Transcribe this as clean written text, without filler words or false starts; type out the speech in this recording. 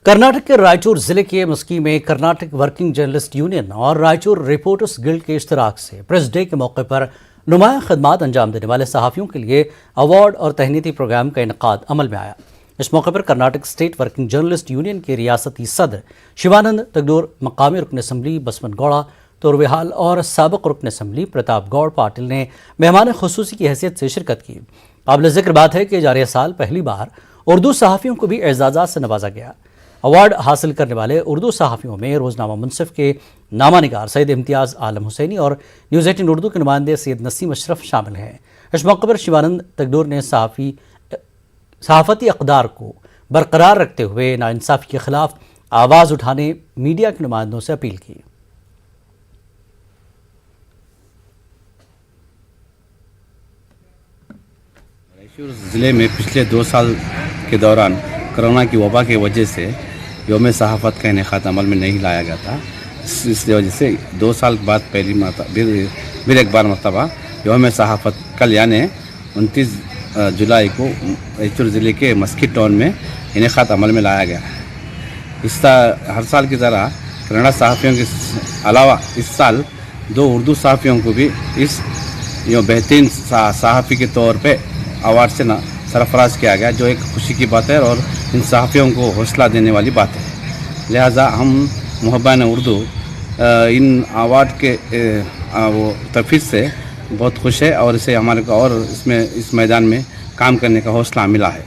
कर्नाटक के रायचूर जिले के मस्की में कर्नाटक वर्किंग जर्नलिस्ट यूनियन और रायचूर रिपोर्टर्स गिल्ड के इश्तराक से प्रेस डे के मौके पर नुमाया खदमात अंजाम देने वाले सहाफ़ियों के लिए अवार्ड और तहनीती प्रोग्राम का इनकाद अमल में आया। इस मौके पर Karnataka state working journalist union के रियासती सदर शिवानंद तगडोर, मकामी रुकन असम्बली बसवन गौड़ा तोरवेहाल और साबिक रुकन असम्बली प्रताप गौड़ पाटिल ने मेहमान खुसूसी की हैसियत से शिरकत की। काबिल ज़िक्र बात है कि जारिया साल पहली बार उर्दू सहाफ़ियों को भी एजाज़ात से नवाजा गया। अवार्ड हासिल करने वाले उर्दू सहाफ़ियों में रोज़नामा मुनसिफ के नामा निगार सैयद इम्तियाज़ आलम हुसैनी और न्यूज़ 18 उर्दू के नुमाइंदे सैयद नसीम अशरफ शामिल हैं। इस मौके पर शिवानंद तगडोर ने सहाफ़ती अक़दार को बरकरार रखते हुए नाइंसाफ़ी के ख़िलाफ़ आवाज़ उठाने मीडिया के नुमाइंदों से अपील की। रायचूर ज़िले में पिछले 2 साल के दौरान कोरोना की वबा की वजह से यौम सहाफ़त का इनेकाद अमल में नहीं लाया गया था। इस वजह से 2 साल बाद पहली फिर एक बार मरतबा यौम सहाफ़त कल यानी 29 जुलाई को रायचूर ज़िले के मस्की टाउन में इनेकाद अमल में लाया गया है। हर साल की तरह कन्नड़ सहाफ़ियों के अलावा इस साल 2 उर्दू सहाफ़ियों को भी इस बेहतरीन सहाफ़ी के तौर पे अवार्ड से सरफराज किया गया, जो एक खुशी की बात है और इन सहाफ़ियों को हौसला देने वाली बात है। लिहाजा हम मुहब्बान उर्दू इन अवार्ड के वो तफवीज़ से बहुत खुश है और इसे हमारे को और इस मैदान में काम करने का हौसला मिला है।